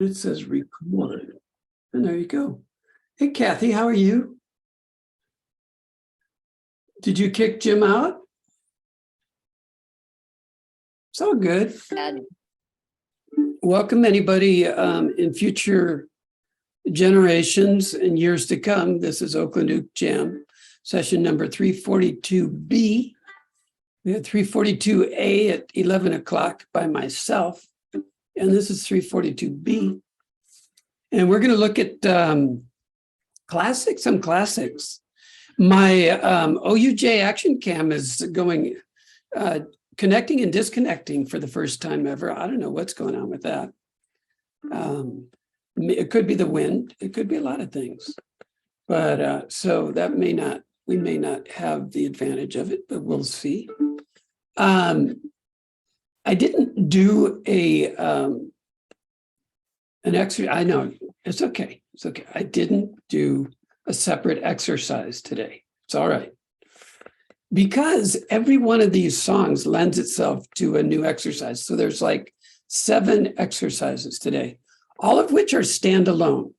It says record. And there you go. Hey, Kathy, how are you? Did you kick Jim out? It's all good. Welcome anybody in future generations and years to come. This is Oakland OUJ Jam, session number 342B. We had 342A at 11 o'clock by myself, and this is 342B. And we're going to look at some classics. My OUJ Action Cam is going, connecting and disconnecting for the first time ever. I don't know what's going on with that. It could be the wind. It could be a lot of things. But so that we may not have the advantage of it, but we'll see. I didn't do an exercise. I know it's okay. It's okay. I didn't do a separate exercise today. It's all right. Because every one of these songs lends itself to a new exercise. So there's like 7 exercises today, all of which are standalone.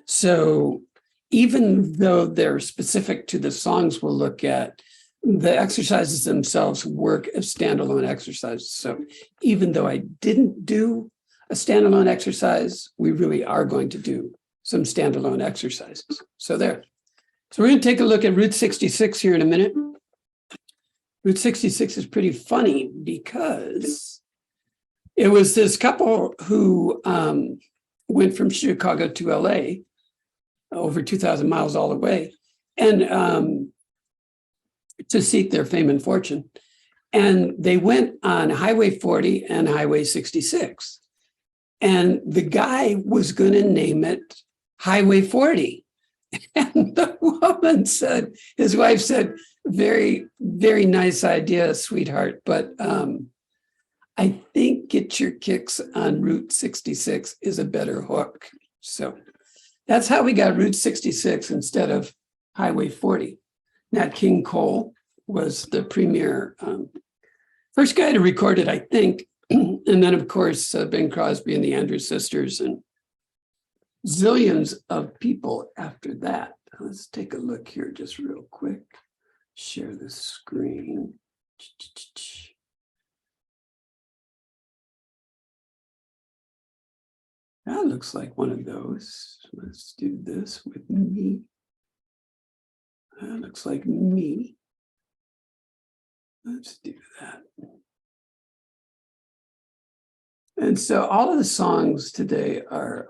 So even though they're specific to the songs we'll look at, the exercises themselves work as standalone exercises. So even though I didn't do a standalone exercise, we really are going to do some standalone exercises. So there. So we're going to take a look at Route 66 here in a minute. Route 66 is pretty funny because it was this couple who went from Chicago to LA, over 2,000 miles all the way, and to seek their fame and fortune. And they went on Highway 40 and Highway 66. And the guy was going to name it Highway 40. And the woman said, his wife said, very, very nice idea, sweetheart. But I think Get Your Kicks on Route 66 is a better hook. So that's how we got Route 66 instead of Highway 40. Nat King Cole was the premier, first guy to record it, I think. And then, of course, Bing Crosby and the Andrews Sisters and zillions of people after that. Let's take a look here just real quick. Share the screen. That looks like one of those. Let's do this with me. That looks like me. Let's do that. And so all of the songs today are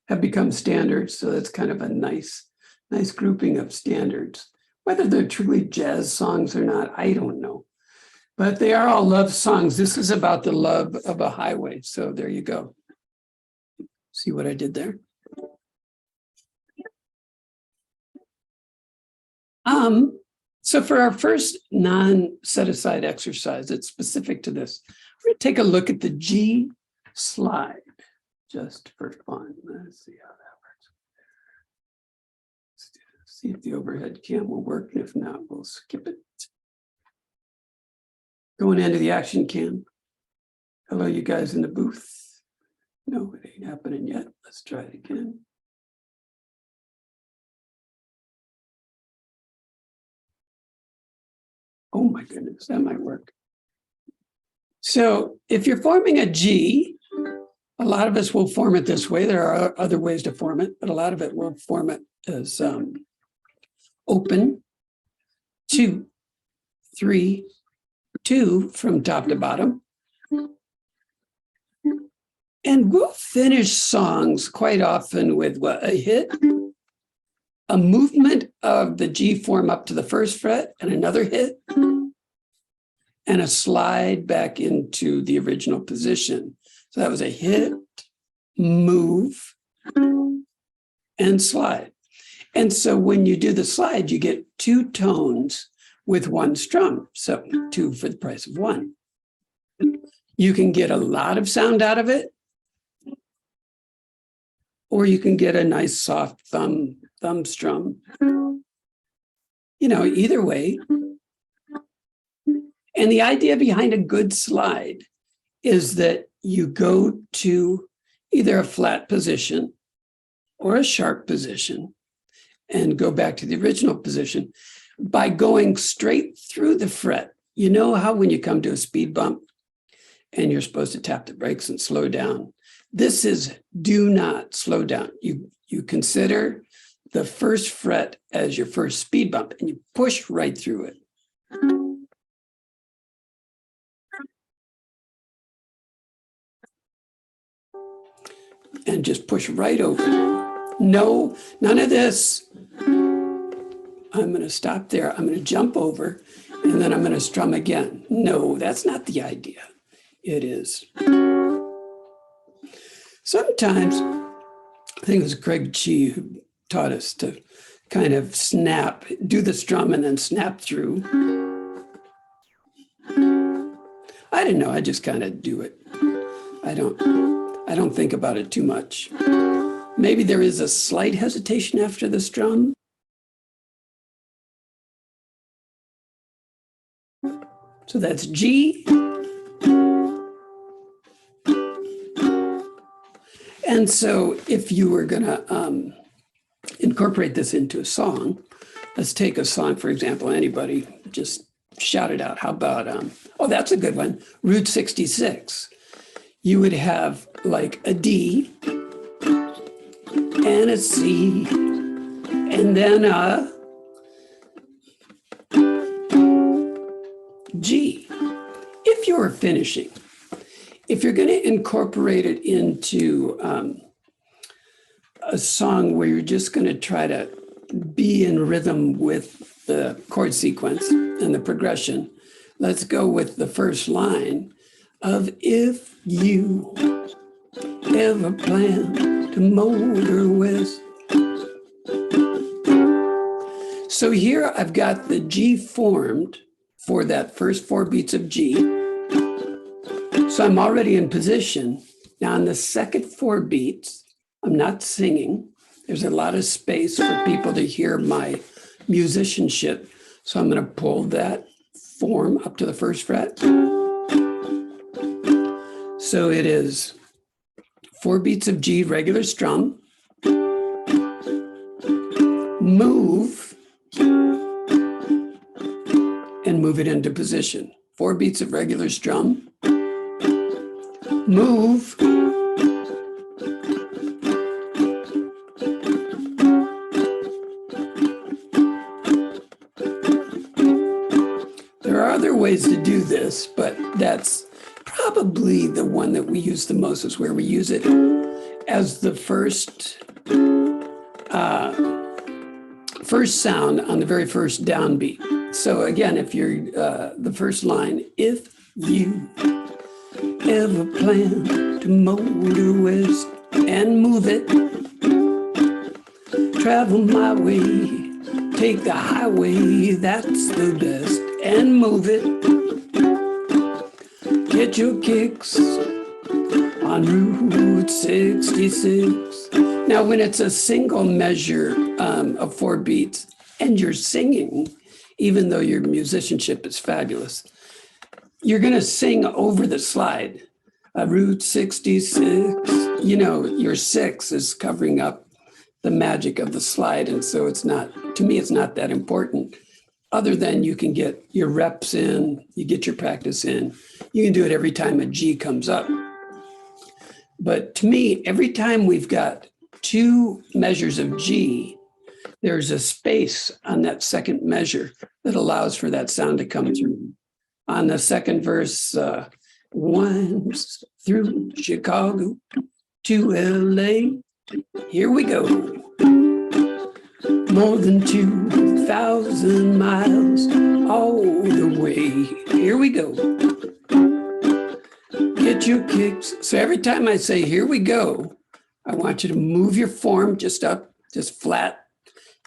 have become standards. So that's kind of a nice grouping of standards. Whether they're truly jazz songs or not, I don't know. But they are all love songs. This is about the love of a highway. So there you go. See what I did there? So for our first non-set-aside exercise that's specific to this, we're going to take a look at the G slide, just for fun. Let's see how that works. Let's see if the overhead cam will work. If not, we'll skip it. Going into the action cam. Hello, you guys in the booth. No, it ain't happening yet. Let's try it again. Oh my goodness, that might work. So if you're forming a G, a lot of us will form it this way. There are other ways to form it, but a lot of it will form it as open, 2, 3, 2 from top to bottom. And we'll finish songs quite often with what, a hit, a movement of the G form up to the first fret and another hit, and a slide back into the original position. So that was a hit, move, and slide. And so when you do the slide, you get 2 tones with 1 strum. So 2 for the price of 1. You can get a lot of sound out of it, or you can get a nice soft thumb strum. You know, either way. And the idea behind a good slide is that you go to either a flat position or a sharp position and go back to the original position by going straight through the fret. You know how when you come to a speed bump and you're supposed to tap the brakes and slow down? This is do not slow down. You consider the first fret as your first speed bump and you push right through it. And just push right over. No, none of this. I'm going to stop there. I'm going to jump over and then I'm going to strum again. No, that's not the idea. It is. Sometimes, I think it was Craig Chi who taught us to kind of snap, do the strum and then snap through. I don't know. I just kind of do it. I don't think about it too much. Maybe there is a slight hesitation after the strum. So that's G. And so if you were going to incorporate this into a song, let's take a song, for example, anybody, just shout it out. How about, oh, that's a good one, Route 66. You would have like a D and a C and then a G. If you were finishing, if you're going to incorporate it into a song where you're just going to try to be in rhythm with the chord sequence and the progression, let's go with the first line of if you ever plan to motor west. So here I've got the G formed for that first 4 beats of G. So I'm already in position. Now on the second 4 beats, I'm not singing. There's a lot of space for people to hear my musicianship. So I'm going to pull that form up to the first fret. So it is 4 beats of G, regular strum, move, and move it into position. 4 beats of regular strum, move, there are other ways to do this, but that's probably the one that we use the most, is where we use it as the first sound on the very first downbeat. So again, if you're the first line, if you ever plan to motor west and move it, travel my way, take the highway, that's the best, and move it. Get your kicks on Route 66. Now, when it's a single measure of 4 beats and you're singing, even though your musicianship is fabulous, you're going to sing over the slide. Route 66, you know, your 6 is covering up the magic of the slide. And so it's not, to me, it's not that important. Other than you can get your reps in, you get your practice in. You can do it every time a G comes up. But to me, every time we've got 2 measures of G, there's a space on that second measure that allows for that sound to come through. On the second verse, winds through Chicago to LA, here we go. More than 2,000 miles all the way. Here we go. Get your kicks. So every time I say, here we go, I want you to move your form just up, just flat.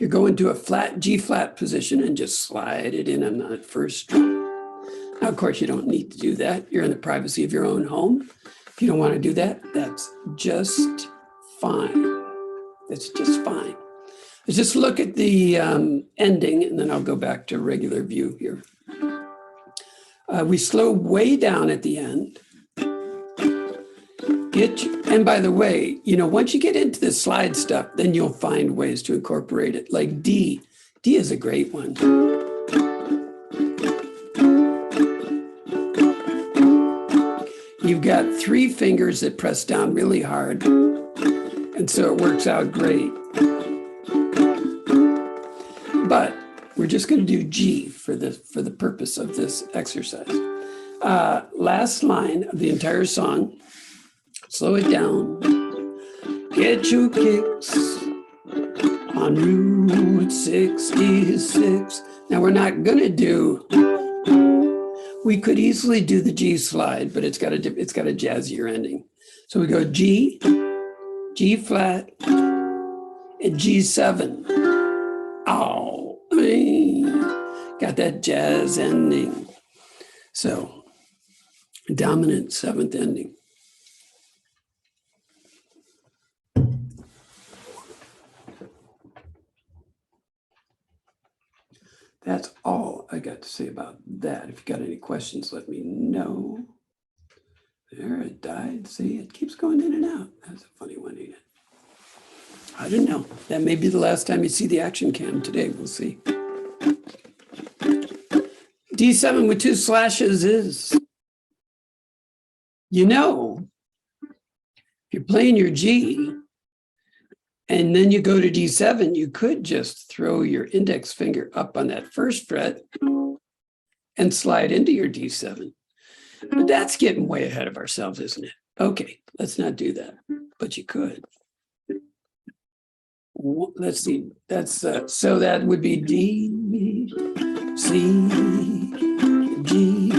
You're going to a flat G flat position and just slide it in on that first strum. Now, of course, you don't need to do that. You're in the privacy of your own home. If you don't want to do that, that's just fine. That's just fine. Let's just look at the ending, and then I'll go back to regular view here. We slow way down at the end. And by the way, you know, once you get into the slide stuff, then you'll find ways to incorporate it. Like D. D is a great one. You've got 3 fingers that press down really hard. And so it works out great. But we're just going to do G for the purpose of this exercise. Last line of the entire song. Slow it down. Get your kicks on Route 66. Now we're not going to do. We could easily do the G slide, but it's got a jazzier ending. So we go G, G flat, and G7. Oh, got that jazz ending. So dominant 7th ending. That's all I got to say about that. If you got any questions, let me know. There, it died. See, it keeps going in and out. That's a funny one, ain't it? I don't know. That may be the last time you see the action cam today. We'll see. D7 with 2 slashes is, you know, if you're playing your G, and then you go to D7, you could just throw your index finger up on that first fret and slide into your D7. But that's getting way ahead of ourselves, isn't it? Okay, let's not do that, but you could. Let's see, that's, so that would be D, C, G,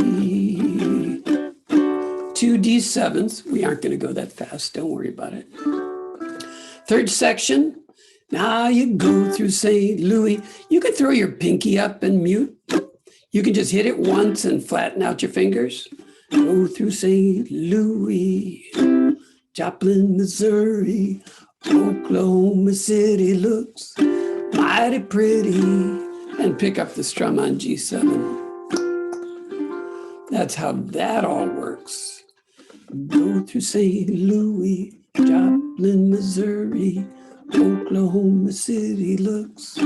2 D7s. We aren't gonna go that fast, don't worry about it. Third section, now you go through St. Louis. You can throw your pinky up and mute. You can just hit it once and flatten out your fingers. Go through St. Louis, Joplin, Missouri, Oklahoma City looks mighty pretty, and pick up the strum on G7. That's how that all works. Go through St. Louis, Joplin, Missouri, Oklahoma City looks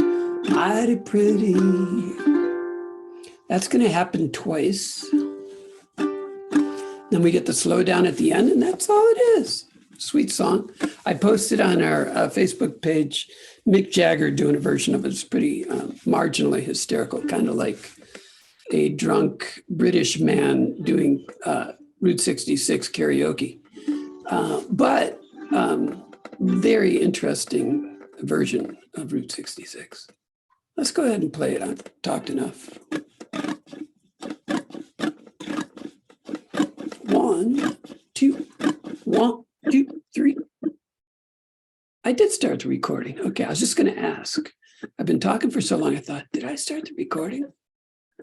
mighty pretty. That's going to happen twice. Then we get the slow down at the end, and that's all it is. Sweet song. I posted on our Facebook page, Mick Jagger doing a version of it. It's pretty marginally hysterical, kind of like a drunk British man doing Route 66 karaoke. But very interesting version of Route 66. Let's go ahead and play it. I've talked enough. 1, 2, 1, 2, 3. I did start the recording. Okay, I was just going to ask. I've been talking for so long, I thought, did I start the recording?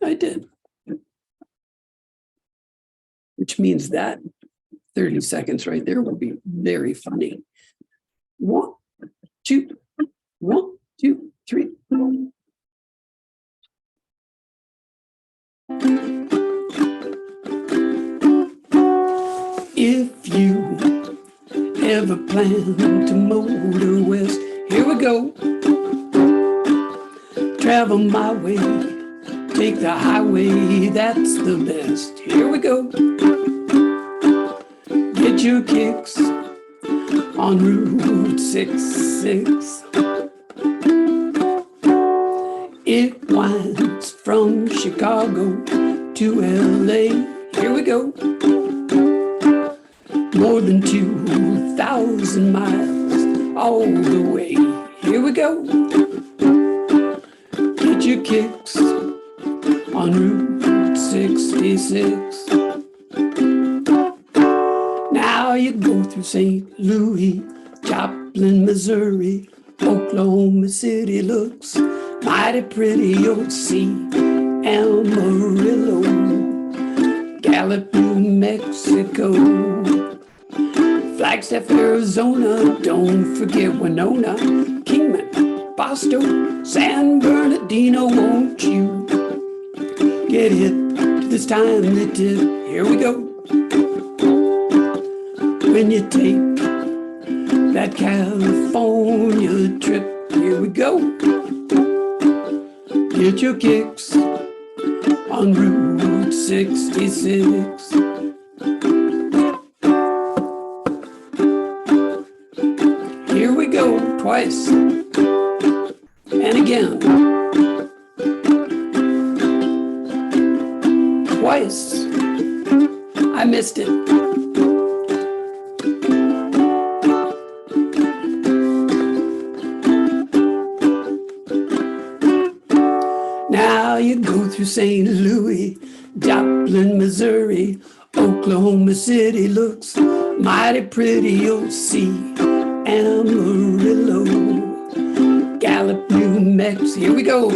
I did. Which means that 30 seconds right there will be very funny. 1, 2, 1, 2, 3. If you ever plan to motor west, here we go. Travel my way, take the highway, that's the best. Here we go. Get your kicks on Route 66. It winds from Chicago to LA. Here we go. More than 2,000 miles all the way. Here we go. Get your kicks on Route 66. Now you go through St. Louis, Joplin, Missouri, Oklahoma City looks mighty pretty. You'll see Amarillo, Gallup, New Mexico, Flagstaff, Arizona, don't forget Winona, Kingman, Boston, San Bernardino. Won't you get hip to this time that did? Here we go. when you take that California trip. Here we go. Get your kicks on Route 66. Here we go, twice. And again. Twice. I missed it. Now you go through St. Louis, Joplin, Missouri, Oklahoma City looks mighty pretty. You'll see Amarillo, Gallup, New Mexico. Here we go.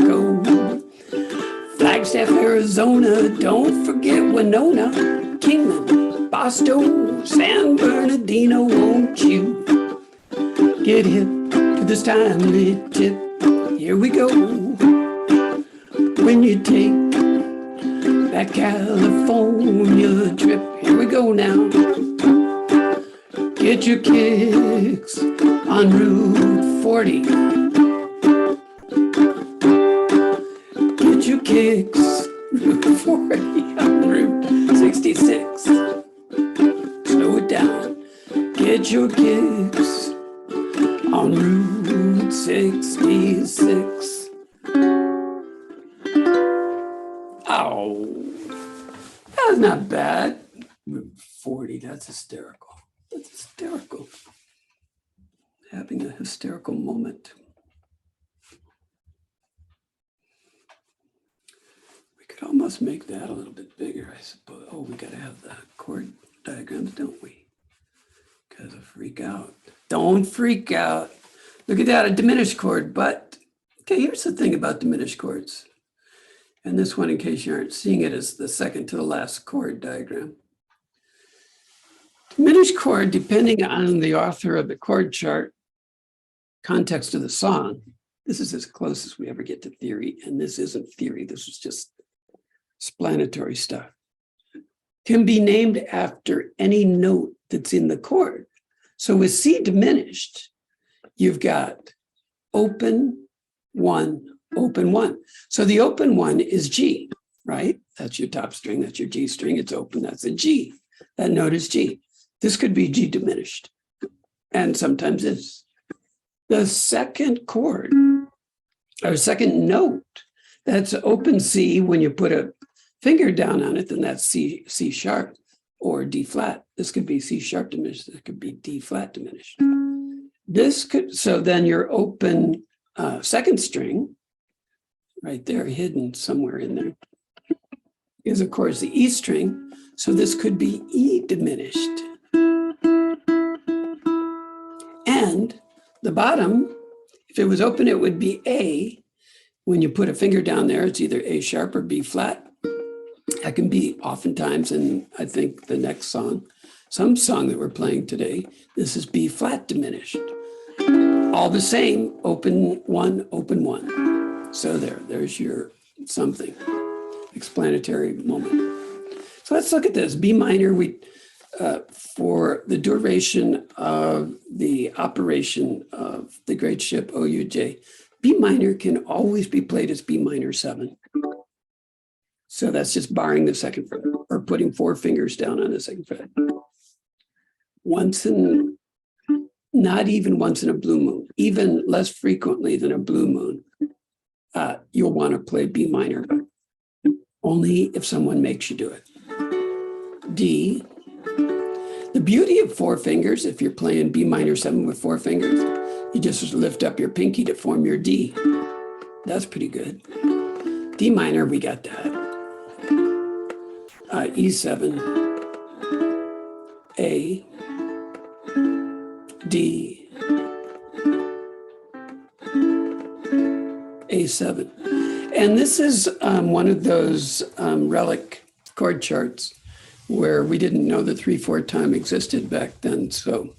Flagstaff, Arizona. Don't forget Winona, Kingman, Boston, San Bernardino. Won't you get hip to this timely tip? Here we go. When you take that California trip. Here we go now. Get your kicks on Route 40. Get your kicks Route 40 on Route 66. Slow it down. Get your kicks on Route 66. Oh, that's not bad. Route 40, that's hysterical. That's hysterical. Having a hysterical moment. We could almost make that a little bit bigger, I suppose. Oh, we got to have the chord diagrams, don't we? Because of freak out. Don't freak out. Look at that, a diminished chord. But, okay, here's the thing about diminished chords. And this one, in case you aren't seeing it, is the second to the last chord diagram. Diminished chord, depending on the author of the chord chart, context of the song, this is as close as we ever get to theory. And this isn't theory, this is just explanatory stuff. Can be named after any note that's in the chord. So with C diminished, you've got open, one, open one. So the open one is G, right? That's your top string, that's your G string, it's open, that's a G. That note is G. This could be G diminished, and sometimes is. The second chord, or second note, that's open C. When you put a finger down on it, then that's C sharp or D flat. This could be C sharp diminished, it could be D flat diminished. This could, so then your open second string, right there, hidden somewhere in there, is of course the E string. So this could be E diminished. And the bottom, if it was open, it would be A. When you put a finger down there, it's either A sharp or B flat. That can be oftentimes, in I think the next song, some song that we're playing today, this is B flat diminished. All the same, open one, open one. So there's your something, explanatory moment. So let's look at this. B minor, for the duration of the operation of the great ship OUJ, B minor can always be played as B minor 7. So that's just barring the second fret, or putting 4 fingers down on the second fret. Not even once in a blue moon, even less frequently than a blue moon, you'll want to play B minor, but only if someone makes you do it. D. The beauty of 4 fingers, if you're playing B minor 7 with 4 fingers, you just lift up your pinky to form your D. That's pretty good. D minor, we got that. E7, A, D, A7. And this is one of those relic chord charts where we didn't know the 3/4 time existed back then. So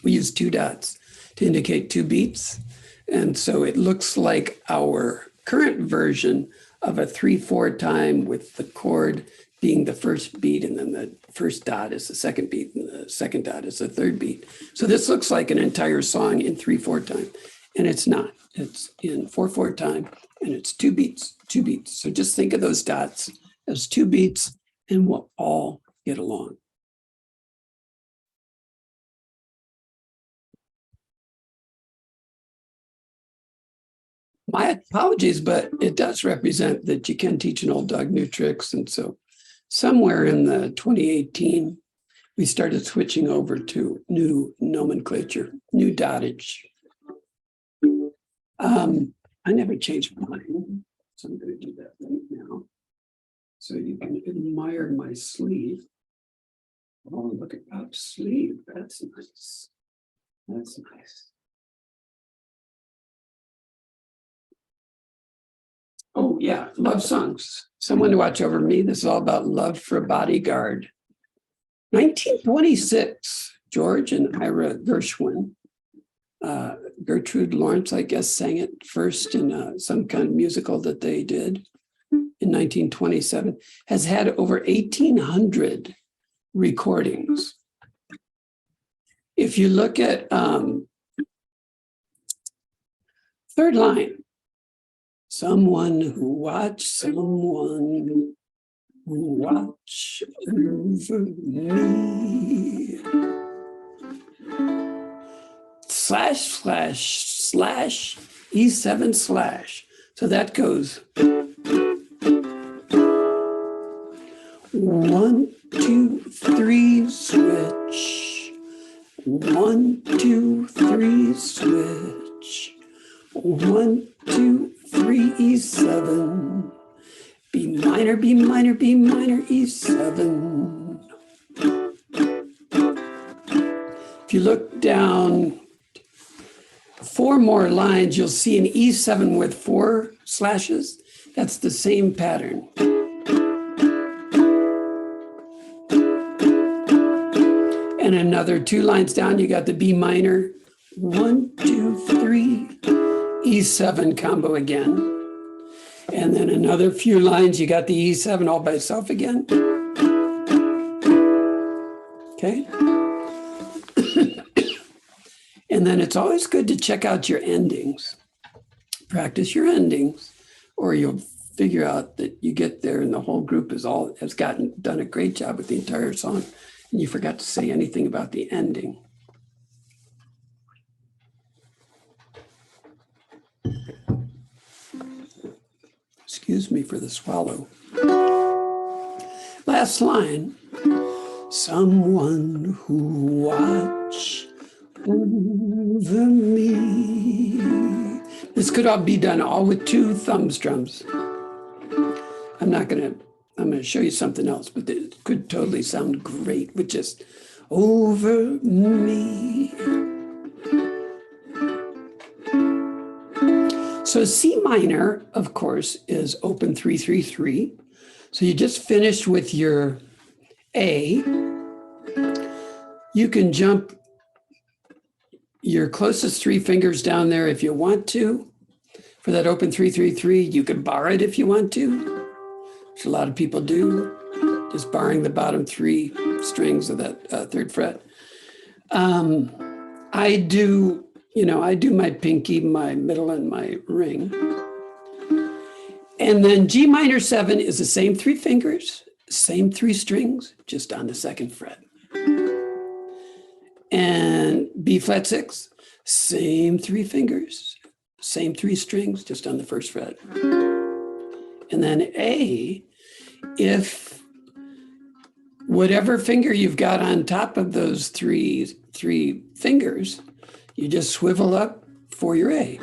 we used 2 dots to indicate 2 beats. And so it looks like our current version of a 3/4 time with the chord being the first beat, and then the first dot is the second beat, and the second dot is the third beat. So this looks like an entire song in 3/4 time, and it's not. It's in 4/4 time, and it's 2 beats, 2 beats. So just think of those dots as 2 beats, and we'll all get along. My apologies, but it does represent that you can teach an old dog new tricks. And so somewhere in the 2018, we started switching over to new nomenclature, new dottage. I never changed mine, so I'm going to do that right now. So you can admire my sleeve. Oh, look at that sleeve. That's nice. That's nice. Oh, yeah, love songs. Someone to watch over me. This is all about Love for a Bodyguard. 1926, George and Ira Gershwin. Gertrude Lawrence, I guess, sang it first in some kind of musical that they did in 1927. Has had over 1,800 recordings. If you look at third line, someone who watch someone who watch over me. Slash, slash, slash, E7 slash. So that goes 1, 2, 3, switch. 1, 2, 3, switch. 1, 2, 3, E7. B minor, B minor, B minor, E7. If you look down 4 more lines, you'll see an E7 with 4 slashes. That's the same pattern. And another 2 lines down, you got the B minor, 1, 2, 3, E7 combo again. And then another few lines, you got the E7 all by itself again. Okay. And then it's always good to check out your endings. Practice your endings, or you'll figure out that you get there and the whole group has done a great job with the entire song, and you forgot to say anything about the ending. Excuse me for the swallow. Last line. Someone who watch over me. This could all be done all with 2 thumb strums. I'm going to show you something else, but it could totally sound great with just over me. So C minor, of course, is open 3-3-3. So you just finished with your A. You can jump your closest 3 fingers down there if you want to. For that open 3-3-3, you can bar it if you want to, which a lot of people do, just barring the bottom 3 strings of that 3rd fret. I do my pinky, my middle, and my ring. And then G minor 7 is the same 3 fingers, same 3 strings, just on the 2nd fret. And B flat 6, same 3 fingers, same 3 strings, just on the 1st fret. And then A, if whatever finger you've got on top of those three fingers, you just swivel up for your A.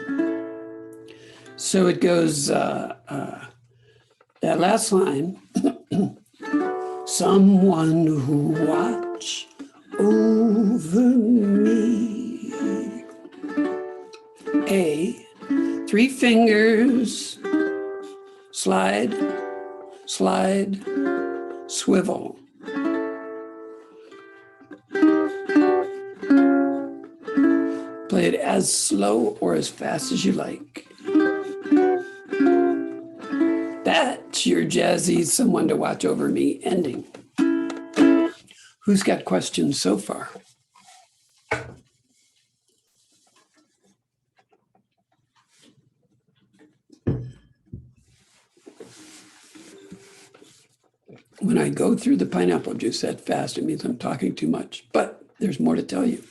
So it goes, that last line, someone who watch over me. A, 3 fingers, slide, slide, swivel. Play it as slow or as fast as you like. That Watch your jazzy someone to watch over me ending. Who's got questions so far? When I go through the pineapple juice that fast, it means I'm talking too much, but there's more to tell you.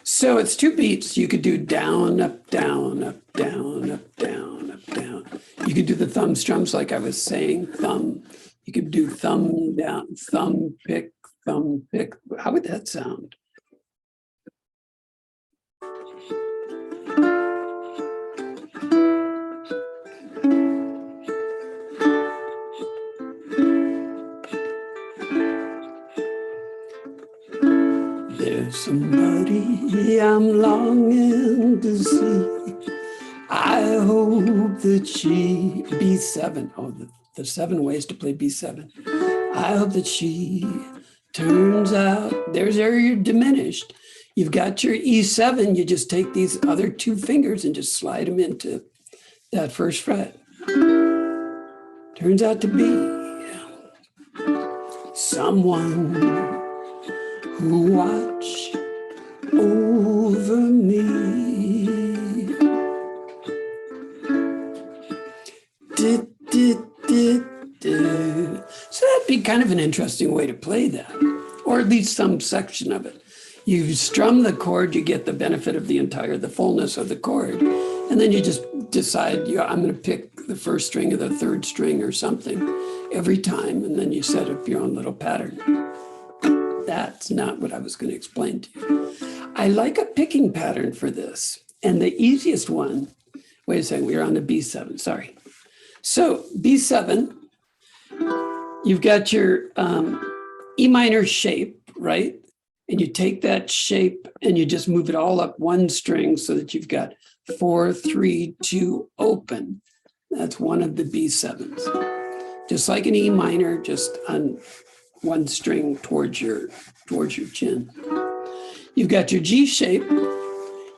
So it's 2 beats. You could do down, up, down, up, down, up, down, up, down. You could do the thumb strums like I was saying, thumb. You could do thumb down, thumb pick, thumb pick. How would that sound? There's somebody I'm longing to see. I hope that she, B7, oh, the 7 ways to play B7. I hope that she turns out, there's where you're diminished. You've got your E7, you just take these other 2 fingers and just slide them into that first fret. Turns out to be someone who watch over me. So that'd be kind of an interesting way to play that, or at least some section of it. You strum the chord, you get the benefit of the fullness of the chord, and then you just decide, I'm going to pick the first string or the third string or something every time, and then you set up your own little pattern. That's not what I was going to explain to you. I like a picking pattern for this, and the easiest one, wait a second, we're on the B7, sorry. So B7, you've got your E minor shape, right? And you take that shape and you just move it all up 1 string so that you've got 4, 3, 2 open. That's one of the B7s. Just like an E minor, just on 1 string towards your chin. You've got your G shape.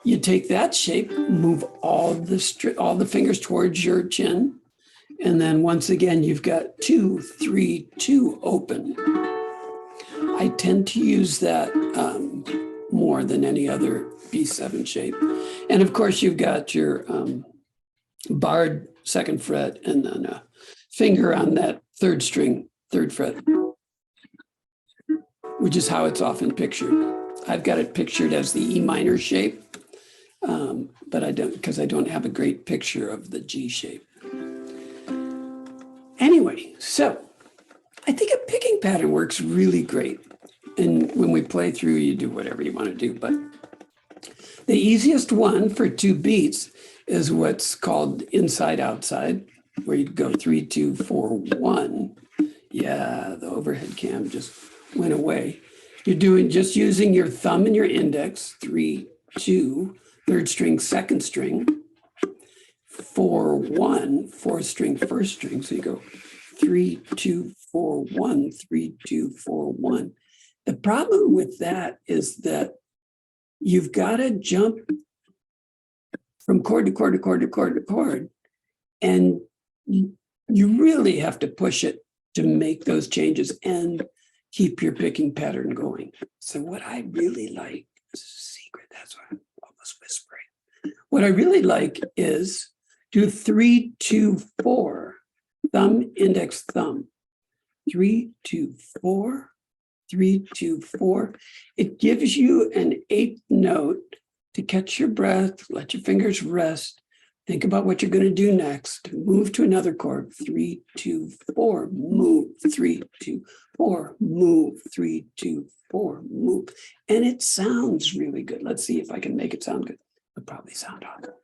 You take that shape, move all the fingers towards your chin. And then once again, you've got 2, 3, 2 open. I tend to use that more than any other B7 shape. And of course, you've got your barred 2nd fret and then a finger on that 3rd string, 3rd fret, which is how it's often pictured. I've got it pictured as the E minor shape, but I don't, because I don't have a great picture of the G shape. Anyway, so I think a picking pattern works really great. And when we play through, you do whatever you want to do. But the easiest one for 2 beats is what's called inside outside, where you go 3, 2, 4, 1. Yeah, the overhead cam just went away. You're doing just using your thumb and your index, 3, 2, 3rd string, 2nd string, 4, 1, 4th string, 1st string. So you go 3, 2, 4, 1, 3, 2, 4, 1. The problem with that is that you've got to jump from chord to chord to chord to chord to chord. And you really have to push it to make those changes and keep your picking pattern going. So what I really like, this is a secret, that's why I'm almost whispering. What I really like is do 3, 2, 4, thumb, index, thumb. 3, 2, 4, 3, 2, 4. It gives you an 8th note to catch your breath, let your fingers rest, think about what you're going to do next, move to another chord, 3, 2, 4, move, 3, 2, 4, move, 3, 2, 4, move. And it sounds really good. Let's see if I can make it sound good. It'll probably sound awful.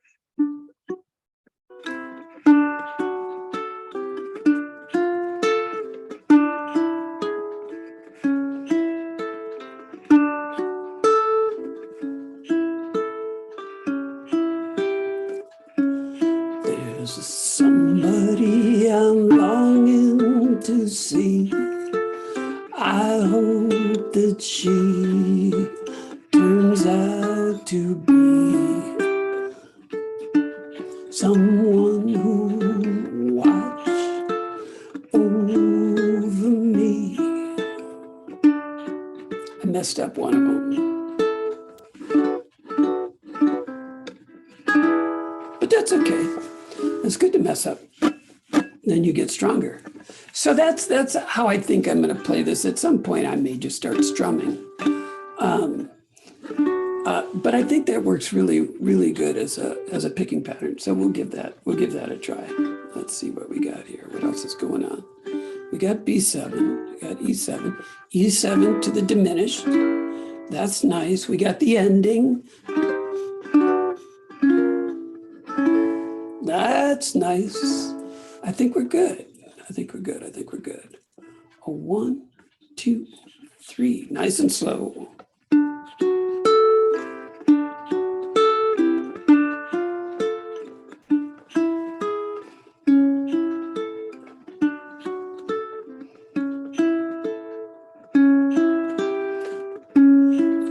There's somebody I'm longing to see. I hope that she turns out to be someone who watch messed up one of them. But that's okay. It's good to mess up. Then you get stronger. So that's how I think I'm going to play this. At some point, I may just start strumming. But I think that works really, really good as a picking pattern. So we'll give that a try. Let's see what we got here. What else is going on? We got B7, we got E7, E7 to the diminished. That's nice. We got the ending. That's nice. I think we're good. I think we're good. A 1, 2, 3. Nice and slow.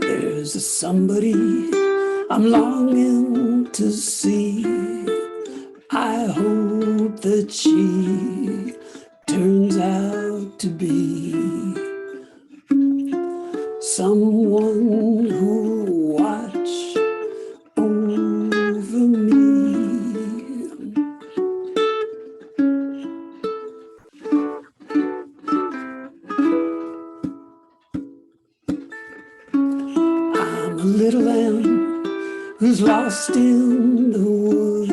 There's somebody I'm longing to see. I hope that she turns out to be someone who will watch over me. I'm a little lamb who's lost in the wood.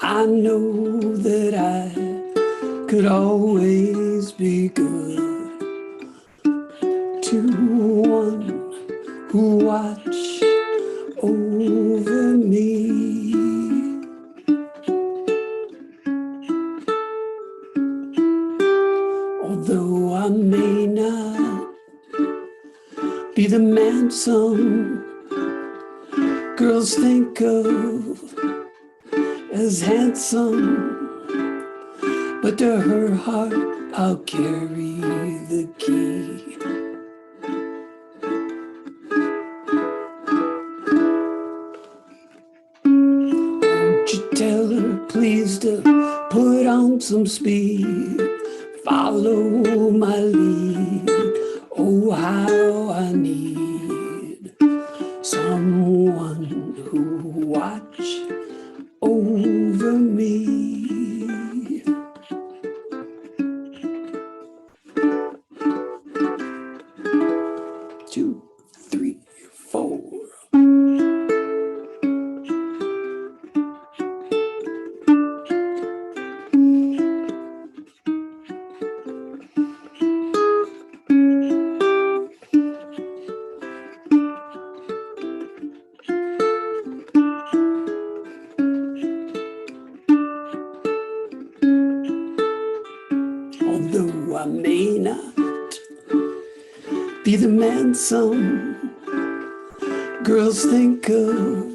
I know that I could always be good to one who watch over me. Although I may not be the man some girls think of as handsome, but to her heart I'll carry the key. Won't you tell her please to put on some speed, follow my lead. Oh, how I need someone who watch over me. 2, 3, 4. Although I may not be the man some girls think of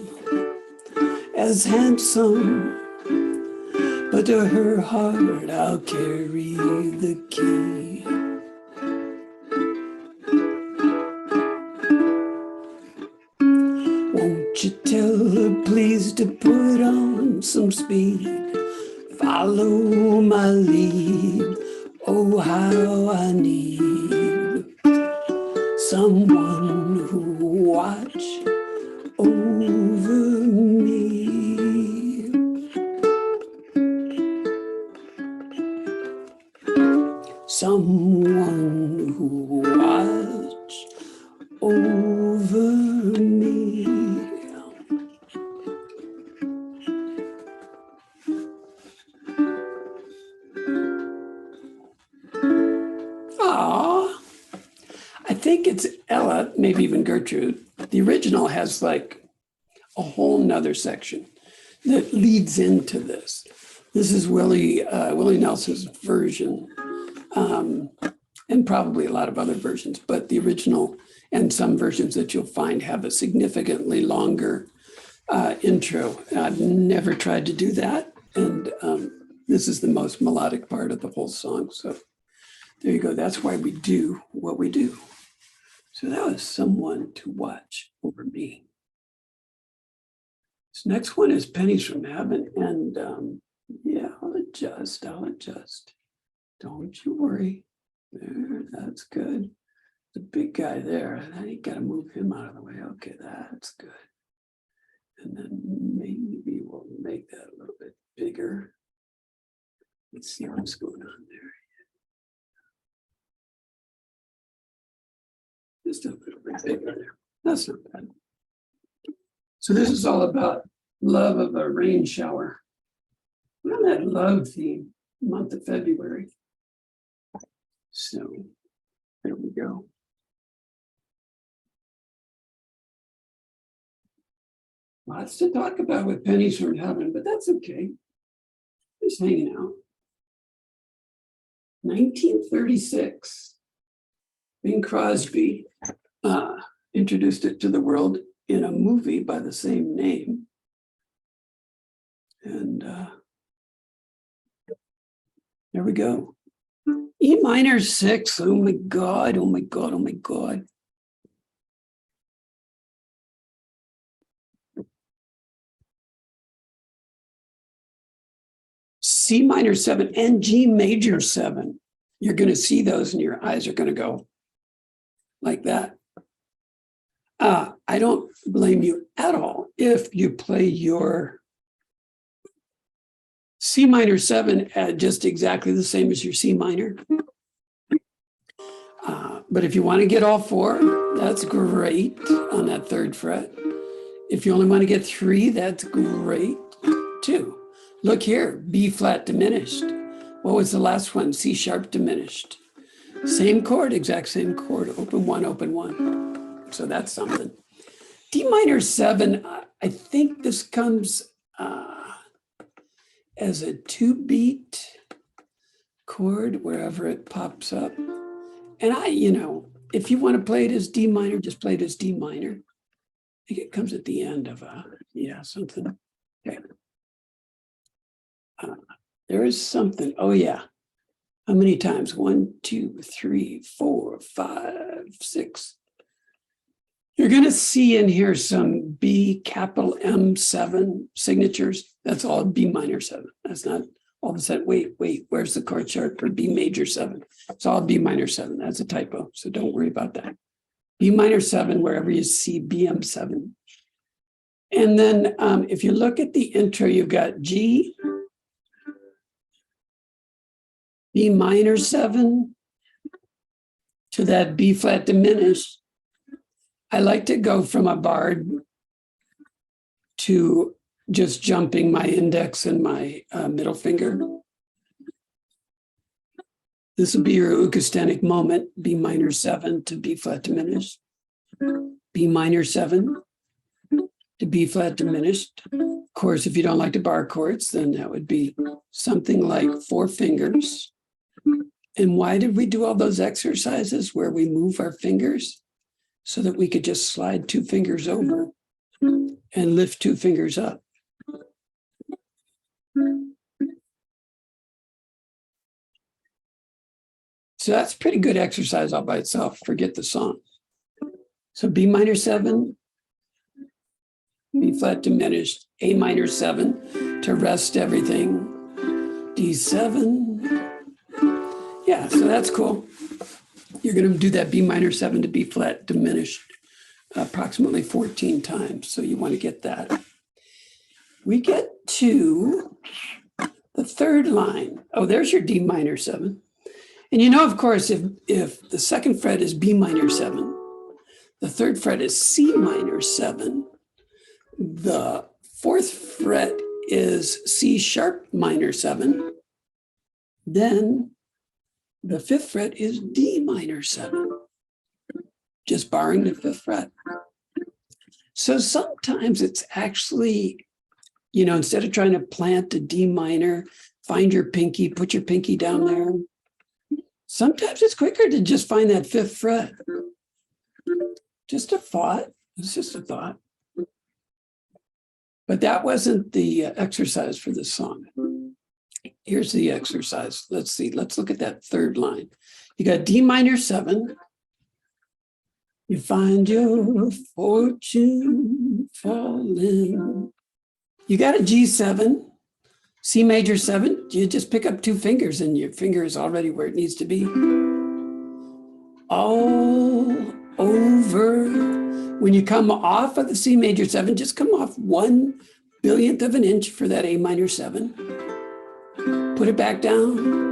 as handsome, but to her heart I'll carry the key. Won't you tell her please to put on some speed, follow my lead. Oh, how I need someone who watch over me. Someone who watch over me. I think it's Ella, maybe even Gertrude. The original has like a whole nother section that leads into this. This is Willie Nelson's version, and probably a lot of other versions, but the original and some versions that you'll find have a significantly longer intro. I've never tried to do that, and this is the most melodic part of the whole song. So there you go. That's why we do what we do. So that was someone to watch over me. This next one is Pennies from Heaven. And yeah, I'll adjust. Don't you worry. There, that's good. The big guy there, I ain't got to move him out of the way. Okay, that's good. And then maybe we'll make that a little bit bigger. Let's see what's going on there. Just a little bit bigger there. That's not bad. So this is all about love of a rain shower. We're on that love theme, month of February. So there we go. Lots to talk about with Pennies From Heaven, but that's okay. Just hanging out. 1936, Bing Crosby introduced it to the world in a movie by the same name. And there we go. E minor 6. Oh my God, oh my God, oh my God. C minor 7 and G major 7. You're going to see those and your eyes are going to go like that. I don't blame you at all if you play your C minor 7 at just exactly the same as your C minor. But if you want to get all 4, that's great on that 3rd fret. If you only want to get 3, that's great too. Look here, B flat diminished. What was the last one? C sharp diminished. Same chord, exact same chord. Open 1, open 1. So that's something. D minor 7, I think this comes as a 2-beat chord wherever it pops up. And if you want to play it as D minor, just play it as D minor. I think it comes at the end of something. Okay. There is something. Oh, yeah. How many times? 1, 2, 3, 4, 5, 6. You're going to see in here some B capital M7 signatures. That's all B minor 7. That's not all of a sudden. Wait, where's the chord chart for B major 7? It's all B minor 7. That's a typo. So don't worry about that. B minor 7, wherever you see BM7. And then if you look at the intro, you've got G, B minor 7 to that B flat diminished. I like to go from a barred to just jumping my index and my middle finger. This will be your acoustic moment, B minor 7 to B flat diminished, B minor 7 to B flat diminished. Of course, if you don't like the bar chords, then that would be something like 4 fingers. And why did we do all those exercises where we move our fingers? So that we could just slide 2 fingers over and lift 2 fingers up. So that's pretty good exercise all by itself. Forget the song. So B minor 7, B flat diminished, A minor 7 to rest everything, D7. Yeah, so that's cool. You're going to do that B minor 7 to B flat diminished approximately 14 times. So you want to get that. We get to the 3rd line. Oh, there's your D minor 7. And of course, if the 2nd fret is B minor 7, the 3rd fret is C minor 7, the 4th fret is C sharp minor 7, then the 5th fret is D minor 7, just barring the 5th fret. So sometimes it's actually, instead of trying to plant a D minor, find your pinky, put your pinky down there. Sometimes it's quicker to just find that 5th fret. Just a thought. It's just a thought. But that wasn't the exercise for this song. Here's the exercise. Let's see. Let's look at that 3rd line. You got D minor 7. You find your fortune falling. You got a G7, C major 7. You just pick up 2 fingers and your finger is already where it needs to be. all over. When you come off of the C major 7, just come off 1/1000th of an inch for that A minor 7. Put it back down.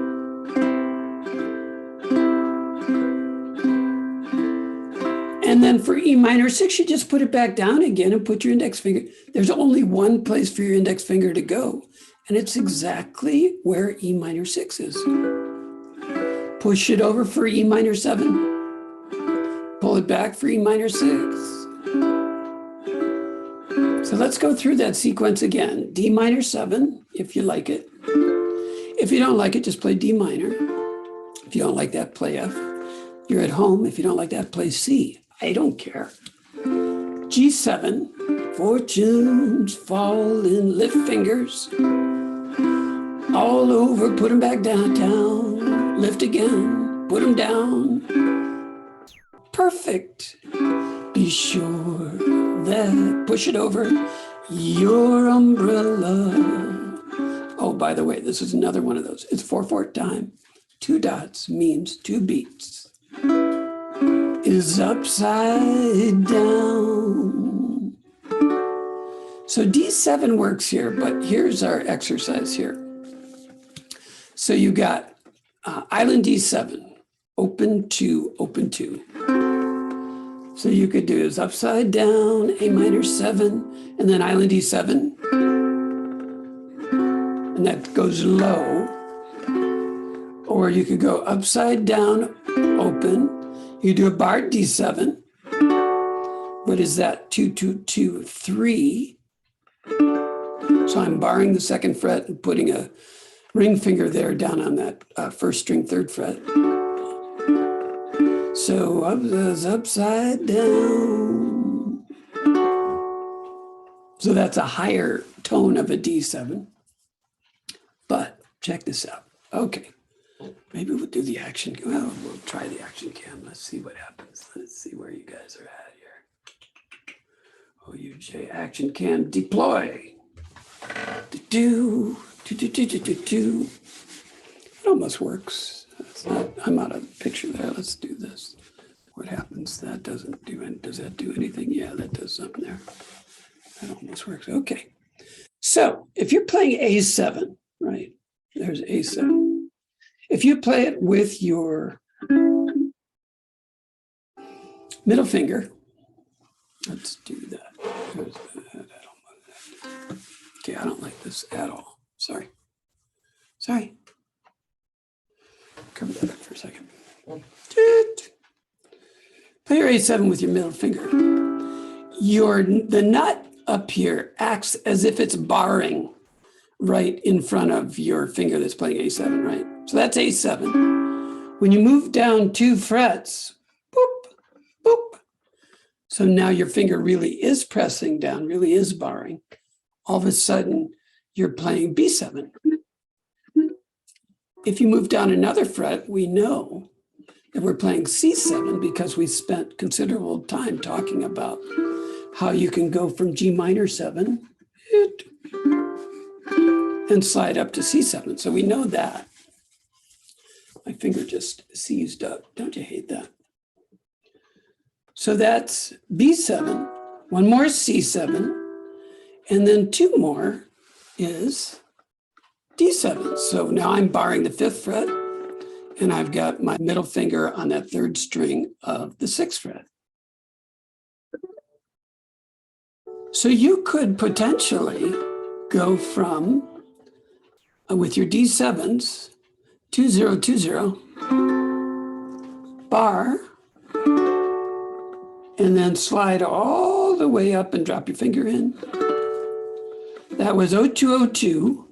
And then for E minor 6, you just put it back down again and put your index finger. There's only one place for your index finger to go, and it's exactly where E minor 6 is. Push it over for E minor 7. Pull it back for E minor 6. So let's go through that sequence again. D minor 7, if you like it. If you don't like it, just play D minor. If you don't like that, play F. You're at home. If you don't like that, play C. I don't care. G7, fortunes fall in, lift fingers. All over, put them back down. Lift again, put them down. Perfect. Be sure that, push it over your umbrella. Oh, by the way, this is another one of those. It's 4/4 time. 2 dots means 2 beats. Is upside down. So D7 works here, but here's our exercise here. So you got island D7, open 2, open 2. So you could do is upside down, A minor 7, and then island D7. And that goes low. Or you could go upside down, open. You do a bar D7. What is that? 2, 2, 2, 3. So I'm barring the 2nd fret and putting a ring finger there down on that 1st string 3rd fret. So upside down. So that's a higher tone of a D7. But check this out. Okay. Maybe we'll do the action. Well, we'll try the action cam. Let's see what happens. Let's see where you guys are at here. OUJ action cam deploy. Do. It almost works. I'm out of the picture there. Let's do this. What happens? That doesn't do it. Does that do anything? Yeah, that does something there. That almost works. Okay. So if you're playing A7, right? There's A7. If you play it with your middle finger, let's do that. Okay, I don't like this at all. Sorry. Cover that up for a second. Play your A7 with your middle finger. The nut up here acts as if it's barring right in front of your finger that's playing A7, right? So that's A7. When you move down 2 frets, boop, boop. So now your finger really is pressing down, really is barring. All of a sudden, you're playing B7. If you move down another fret, we know that we're playing C7 because we spent considerable time talking about how you can go from G minor 7 and slide up to C7. So we know that. My finger just seized up. Don't you hate that? So that's B7, 1 more C7, and then 2 more is D7. So now I'm barring the 5th fret, and I've got my middle finger on that 3rd string of the 6th fret. So you could potentially go from, with your D7s, 2, 0, 2, 0, bar, and then slide all the way up and drop your finger in. That was 0202,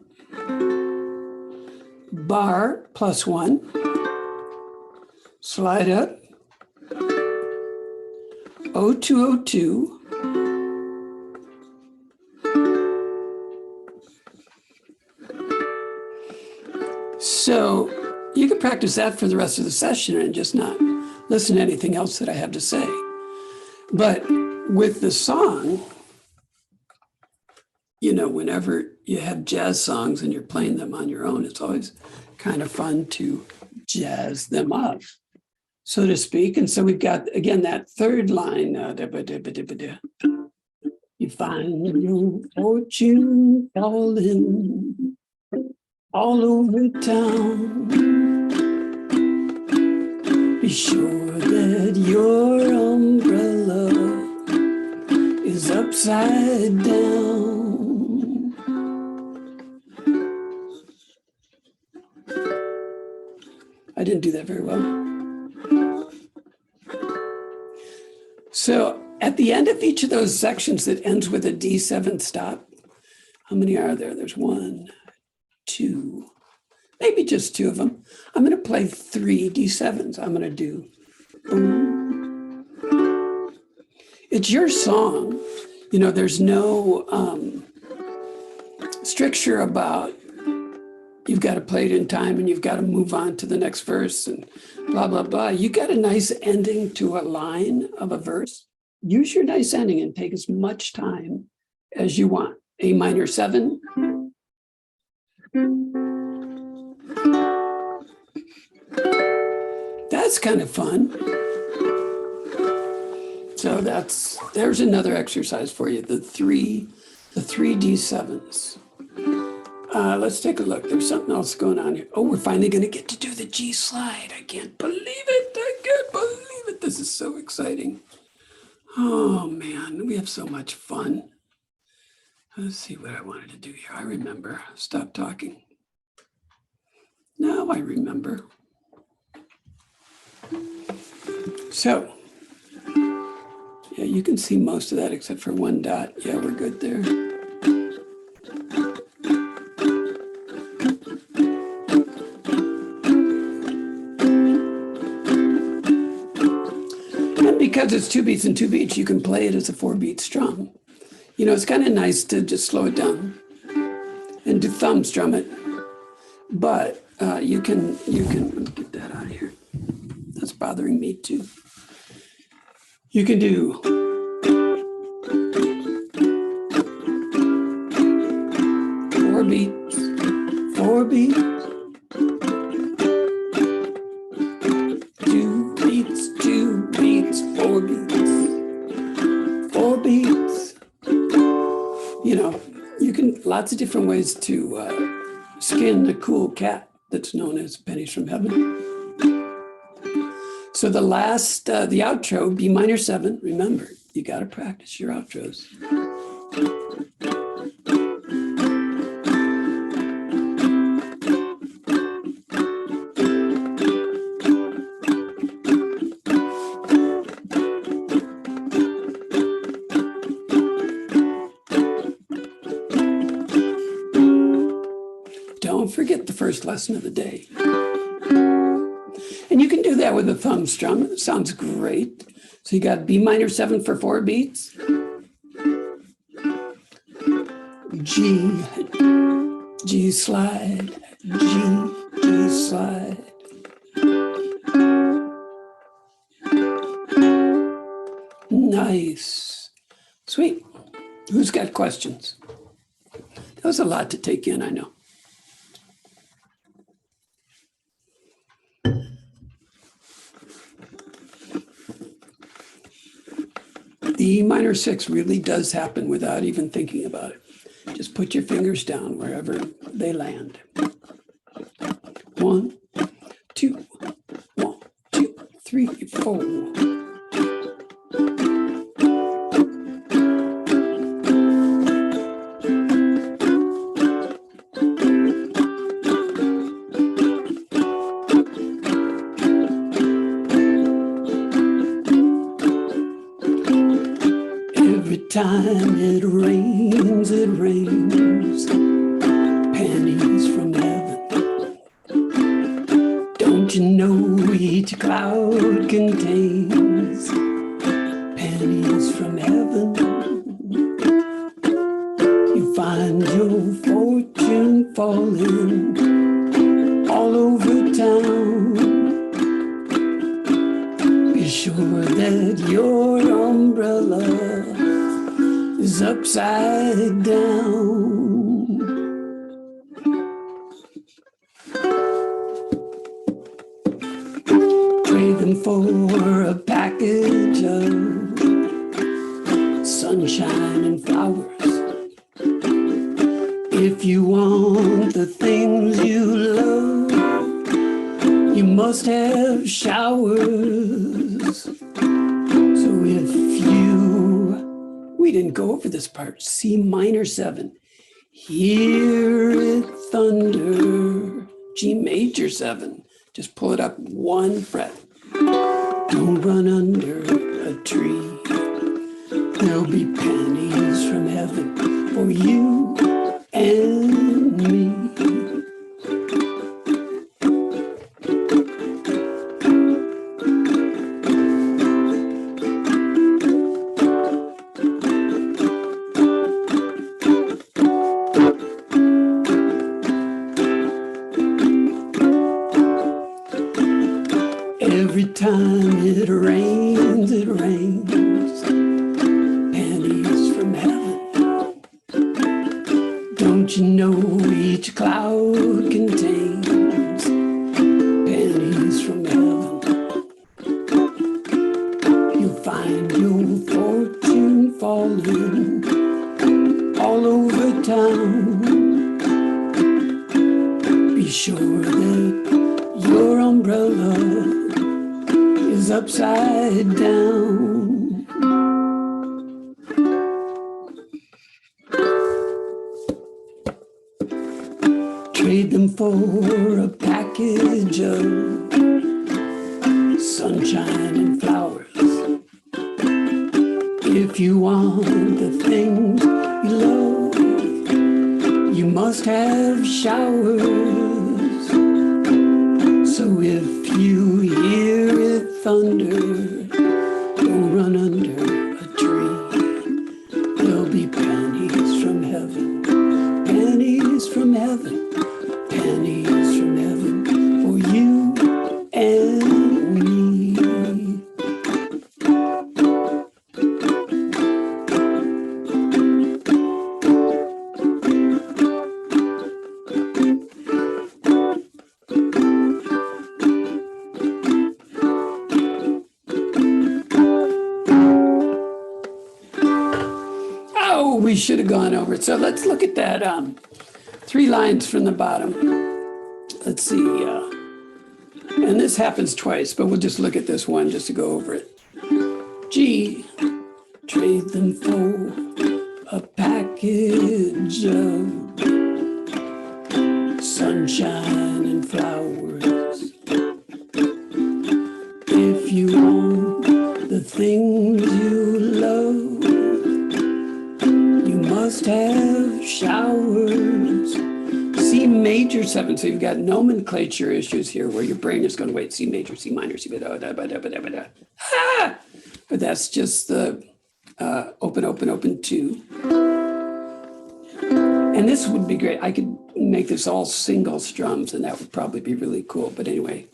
bar +1, slide up, 0202, so you can practice that for the rest of the session and just not listen to anything else that I have to say. But with the song, you know, whenever you have jazz songs and you're playing them on your own, it's always kind of fun to jazz them up. so to speak. And so we've got, again, that third line. You find your fortune falling all over town. Be sure that your umbrella is upside down. I didn't do that very well. So at the end of each of those sections that ends with a D7 stop, how many are there? There's 1, 2, maybe just 2 of them. I'm going to play 3 D7s. I'm going to do boom. It's your song. You know, there's no stricture about you've got to play it in time and you've got to move on to the next verse and blah, blah, blah. You got a nice ending to a line of a verse. Use your nice ending and take as much time as you want. A minor 7. That's kind of fun. So there's another exercise for you. The three D7s. Let's take a look. There's something else going on here. Oh, we're finally going to get to do the G slide. I can't believe it. I can't believe it. This is so exciting. Oh, man, we have so much fun. Let's see what I wanted to do here. I remember. Stop talking. Now I remember. So, yeah, you can see most of that except for 1 dot. Yeah, we're good there. Because it's 2 beats and 2 beats, you can play it as a 4-beat strum. You know, it's kind of nice to just slow it down and do thumb strum it. But you can get that out of here. That's bothering me too. You can do 4 beats, 4 beats. 2 beats, 2 beats, 4 beats, 4 beats. You know, you can, lots of different ways to skin the cool cat that's known as Pennies From Heaven. So the last, the outro, B minor 7, remember, you got to practice your outros. Don't forget the first lesson of the day. And you can do that with a thumb strum. It sounds great. So you got B minor 7 for 4 beats. G slide, G slide. Nice. Sweet. Who's got questions? That was a lot to take in, I know. The E minor 6 really does happen without even thinking about it. Just put your fingers down wherever they land. 1, 2, 1, 2, 3, 4. Time it rains, pennies from heaven. Don't you know each cloud contains pennies from heaven? You find your fortune falling all over town. Be sure that your umbrella is upside down. Pray them for a package of sunshine and flowers. If you want the things you love, you must have showers. So if you, we didn't go over this part, C minor 7. Hear it thunder, G major 7. Just pull it up 1 fret. Don't run under a tree. There'll be pennies from heaven for you and me. Every time it rains, pennies from heaven. Don't you know each cloud contains pennies from heaven? You'll find your fortune falling all over town. Be sure that your umbrella is upside down. Trade them for a package of sunshine and flowers. If you want the things you love, you must have showers. So if you hear it thunder, don't run under a tree. There'll be pennies from heaven, pennies from heaven, pennies from heaven for you and me. We should have gone over it. So let's look at that 3 lines from the bottom. Let's see. And this happens twice, but we'll just look at this one just to go over it. G, trade them for a package of sunshine and flowers. If you want the things you love, must have showers. C major 7. So you've got nomenclature issues here where your brain is going to wait. C major, C minor, C da, da, da, da, da, da. Ah! But that's just the open, open, open 2. And this would be great. I could make this all single strums and that would probably be really cool. But anyway,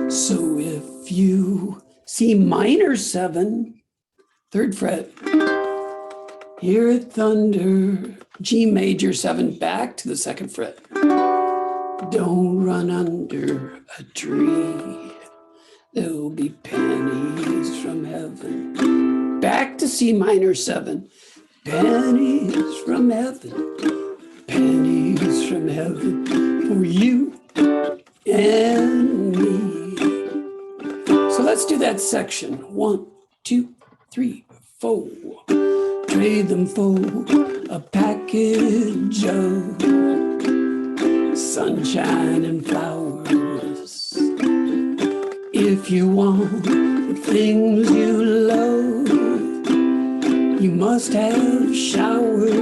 so if you C minor 7, 3rd fret, hear it thunder, G major 7, back to the 2nd fret. Don't run under a tree. There'll be pennies from heaven. Back to C minor 7. Pennies from heaven. Pennies from heaven for you and me. So let's do that section. 1, 2, 3, 4. Trade them for a package of sunshine and flowers. If you want the things you love, you must have showers.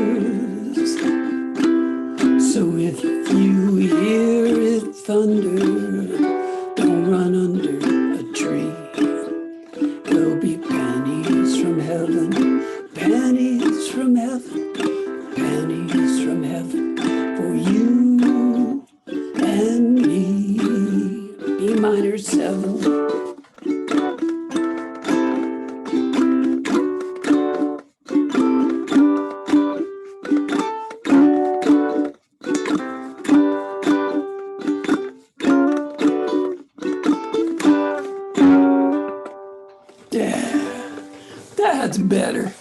So if you hear it thunder, don't run under a tree. There'll be pennies from heaven. Pennies from heaven, pennies from heaven for you and me. B minor 7. better.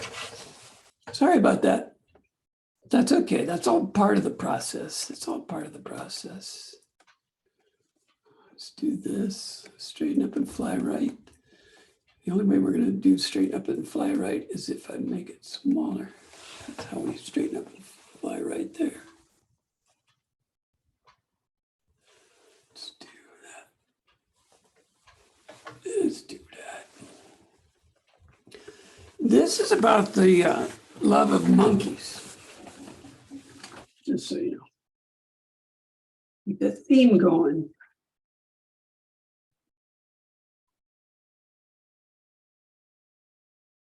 Sorry about that. That's okay. That's all part of the process. It's all part of the process. Let's do this. Straighten up and fly right. The only way we're going to do straighten up and fly right is if I make it smaller. That's how we straighten up and fly right there. Let's do that. Let's do that. This is about the love of monkeys. Just so you know. Keep the theme going.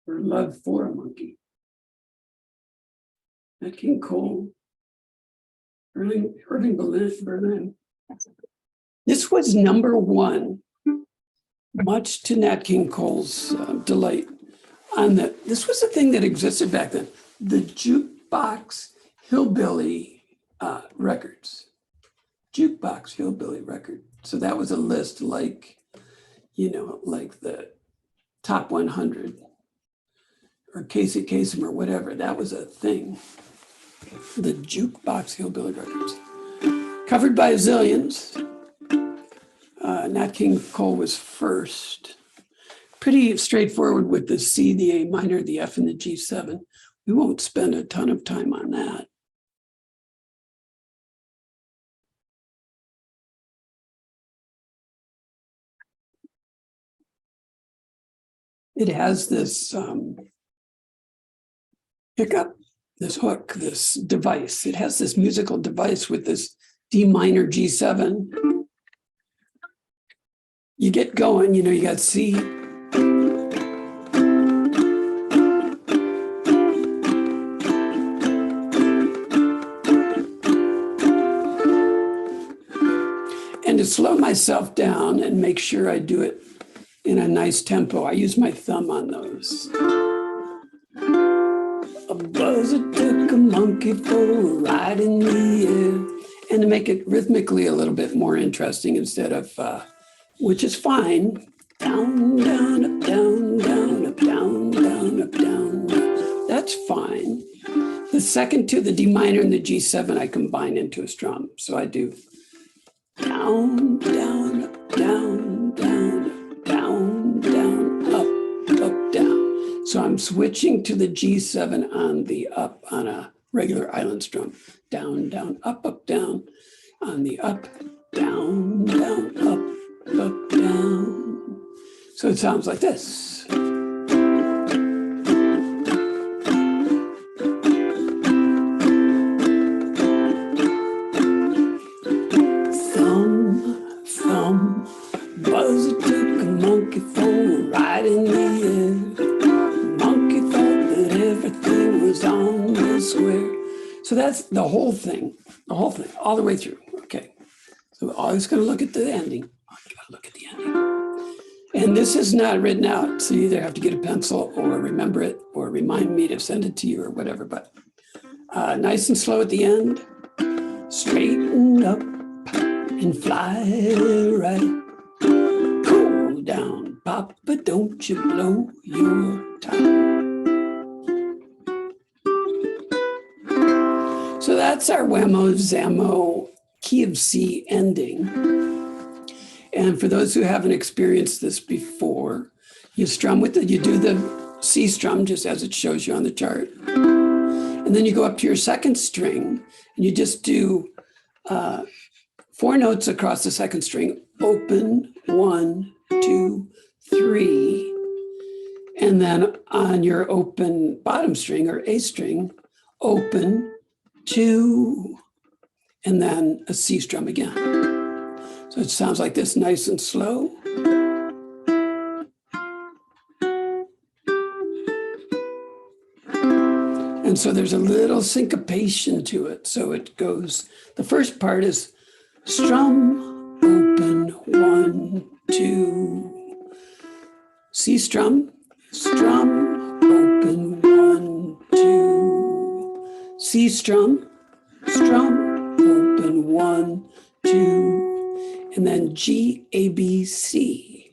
Or love for a monkey. Nat King Cole, Irving Berlin. This was #1, much to Nat King Cole's delight. This was a thing that existed back then. The Jukebox Hillbilly records. Jukebox Hillbilly record. So that was a list like, like the top 100 or Casey Kasem or whatever. That was a thing. The Jukebox Hillbilly records. Covered by a zillions. Nat King Cole was first. Pretty straightforward with the C, the A minor, the F, and the G7. We won't spend a ton of time on that. It has this pickup, this hook, this device. It has this musical device with this D minor G7. You get going, you got C. And to slow myself down and make sure I do it in a nice tempo, I use my thumb on those. A buzzard took a monkey for a ride in the air. And to make it rhythmically a little bit more interesting instead of, which is fine. Down, down, up, down, down, up, down, down, up, down. That's fine. The second two, the D minor and the G7, I combine into a strum. So I do down, down, up, down, down, up, down, down, up, down. So I'm switching to the G7 on the up on a regular island strum. Down, down, up, down. On the up, down, down, up, down. So it sounds like this. Thumb, Buzzer took a monkey for a ride in the air. Monkey thought that everything was on the square. So that's the whole thing, all the way through. Okay, so we're always going to look at the ending. Oh, you got to look at the ending. And this is not written out, so you either have to get a pencil or remember it or remind me to send it to you or whatever. But nice and slow at the end. Straighten up and fly right. Cool down, Papa, don't you blow your top. So that's our whammo zammo key of C ending. And for those who haven't experienced this before, you strum with it, you do the C strum just as it shows you on the chart. And then you go up to your second string and you just do 4 notes across the second string, open, 1, 2, 3. And then on your open bottom string or A string, open, 2, and then a C strum again. So it sounds like this, nice and slow. And so there's a little syncopation to it. So it goes, the first part is strum, open, 1, 2, C strum, strum, open, 1, 2, C strum, strum, open, 1, 2, and then G, A, B, C,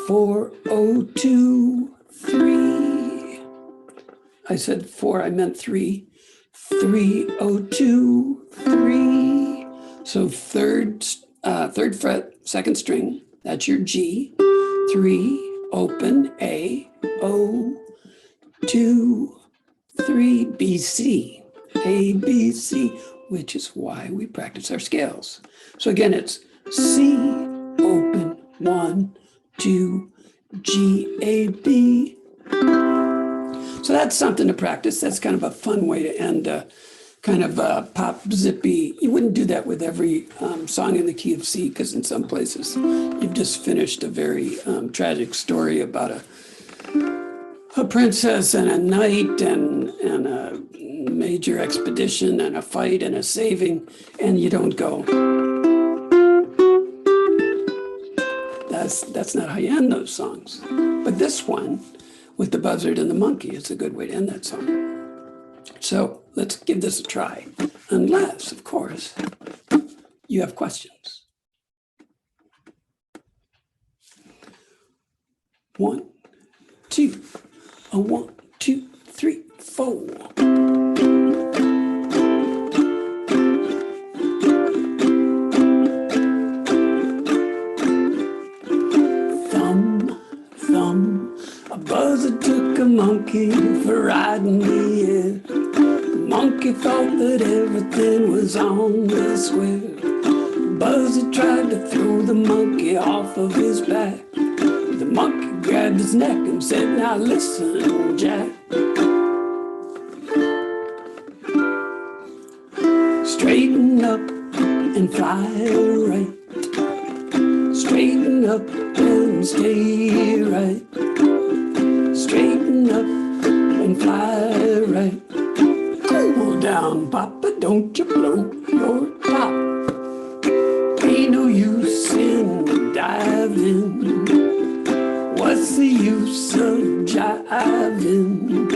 4, 0, 2, 3, I said 4, I meant 3. 3, 0, 2, 3. So third fret, second string, that's your G. 3, open, A, O, 2, 3, B, C, A, B, C, which is why we practice our scales. So again, it's C, open, 1, 2, G, A, B. So that's something to practice. That's kind of a fun way to end kind of pop zippy. You wouldn't do that with every song in the key of C, because in some places you've just finished a very tragic story about a princess and a knight and a major expedition and a fight and a saving, and you don't go. That's not how you end those songs. But this one, with the buzzard and the monkey, is a good way to end that song. So let's give this a try, unless, of course, you have questions. 1, 2, a 1, 2, 3, 4. Thumb, thumb, a buzzard took a monkey for riding the air. The monkey thought that everything was on the square. The buzzard tried to throw the monkey off of his back. The monkey grabbed his neck and said, "Now listen, Jack. Straighten up and fly right. Straighten up and stay right. Straighten up and fly right. Cool down, Papa, don't you blow your top. Ain't no use in diving. What's the use of jiving?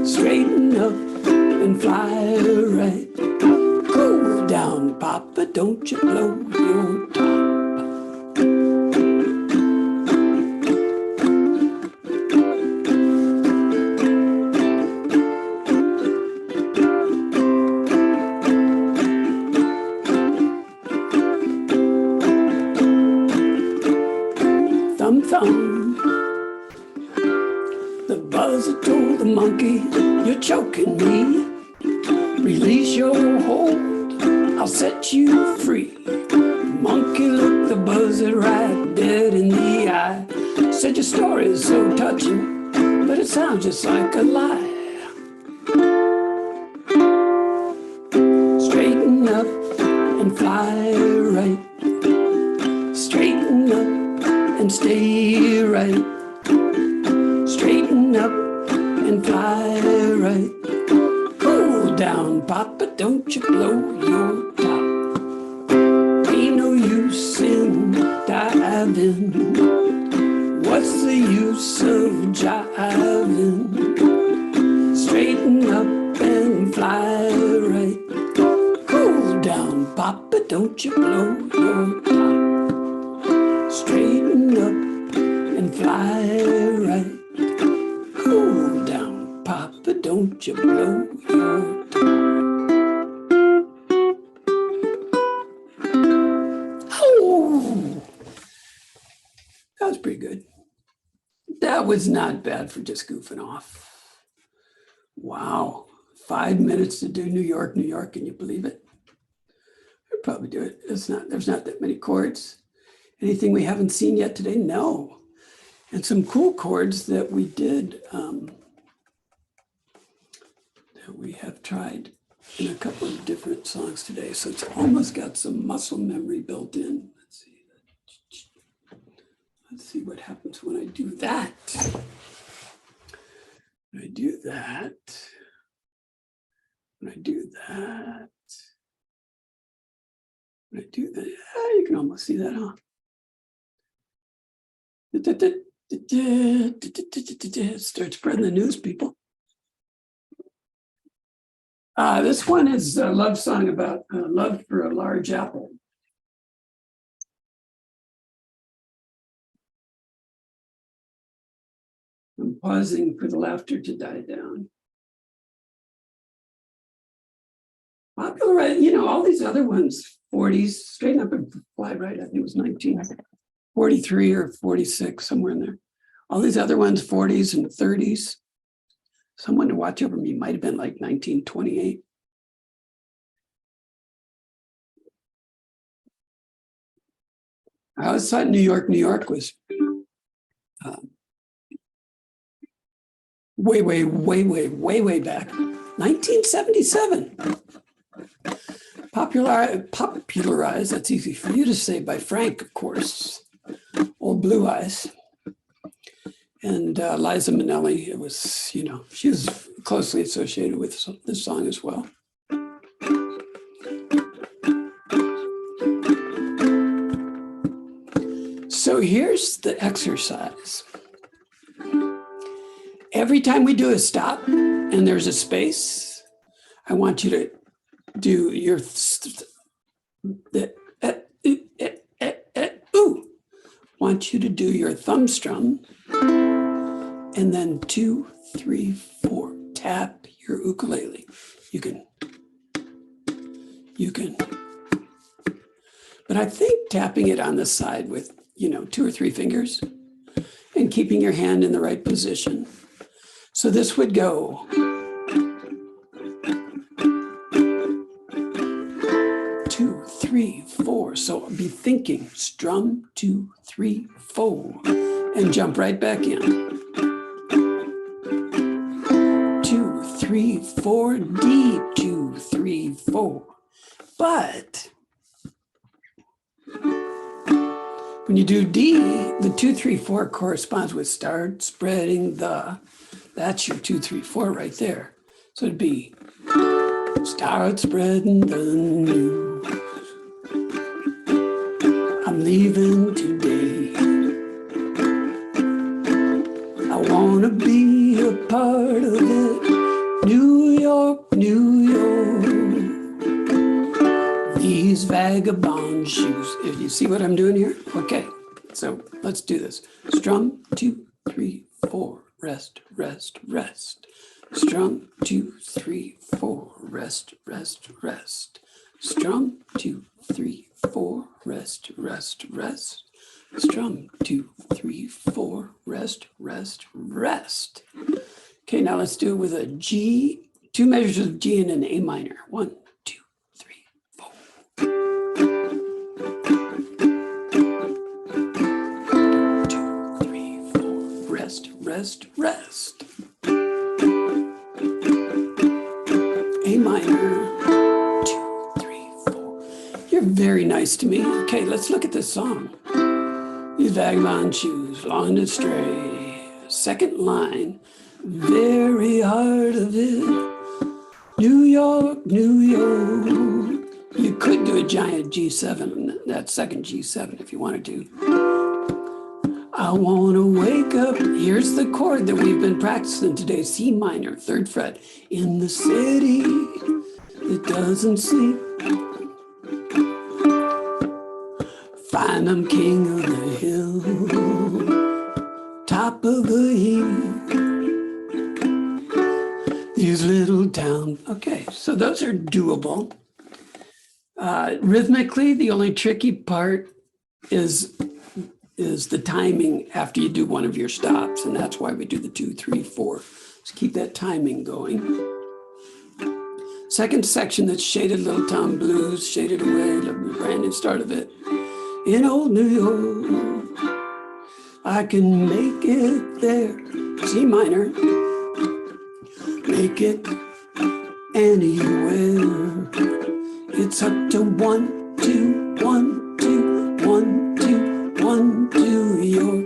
Straighten up and fly right. Cool down, Papa, don't you blow your top. Thumb, thumb. The buzzard told the monkey, "You're choking me. Release your hold, I'll set you free." The monkey looked the buzzard right dead in the eye. Said, "Your story is so touching, but it sounds just like a lie. Straighten up and fly right. Straighten up and stay right. Straighten up and fly right. Cool down, Papa, don't you blow your top. Ain't no use in diving. What's the use of jiving? Straighten up and fly right. Cool down, Papa, don't you blow your top. Straighten up and fly right. Cool down, Papa, don't you blow your top. Oh, that was pretty good. That was not bad for just goofing off. Wow, 5 minutes to do New York, New York. Can you believe it? I'd probably do it. There's not that many chords. Anything we haven't seen yet today? No. And some cool chords that we did, that we have tried in a couple of different songs today. So it's almost got some muscle memory built in. Let's see what happens when I do that. When I do that. When I do that. When I do that. You can almost see that, huh? Start spreading the news, people. This one is a love song about love for a large apple. I'm pausing for the laughter to die down. Popular, you know, all these other ones, 40s, Straighten Up and Fly Right, I think it was 1943 or 46, somewhere in there. All these other ones, 40s and 30s. Someone to Watch Over Me might have been like 1928. I always thought New York was way back. 1977. Popularized, that's easy for you to say, by Frank, of course. Old Blue Eyes. And Liza Minnelli, it was, you know, she was closely associated with this song as well. So here's the exercise. Every time we do a stop and there's a space, I want you to do your want you to do your thumb strum and then 2, 3, 4, tap your ukulele. You can, but I think tapping it on the side with, you know, 2 or 3 fingers and keeping your hand in the right position. So this would go. 2, 3, 4. So be thinking, strum 2, 3, 4, and jump right back in. 2, 3, 4, D, 2, 3, 4. But when you do D, the 2, 3, 4 corresponds with start spreading the. That's your 2, 3, 4 right there. So it'd be start spreading the news. I'm leaving today. I wanna be a part of it. New York, New York. These vagabond shoes. If you see what I'm doing here? Okay, so let's do this. Strum 2, 3, 4. Rest, rest, rest. Strum 2, 3, 4. Rest, rest, rest. Strum 2, 3, 4. Rest, rest, rest. Strum 2, 3, 4. Rest, rest, rest. Okay, now let's do it with a G. 2 measures of G and an A minor. 1, 2, 3, 4. 2, 3, 4. Rest, rest, rest. A minor. 2, 3, 4. You're very nice to me. Okay, let's look at this song. These vagabond shoes, long to stray. Second line, very heart of it. New York, New York. You could do a giant G7, that second G7 if you wanted to. I want to wake up. Here's the chord that we've been practicing today, C minor, 3rd fret. In the city that doesn't sleep. Find I'm king of the hill, top of the heap. These little towns. Okay, so those are doable. Rhythmically, the only tricky part is the timing after you do one of your stops, and that's why we do the 2, 3, 4. Just keep that timing going. Second section, that's Shaded Little Town Blues, Shaded Away, the brand new start of it. In old New York, I can make it there. C minor, make it anywhere. It's up to 1, 2, 1, 2, 1, 2, 1, 2, York.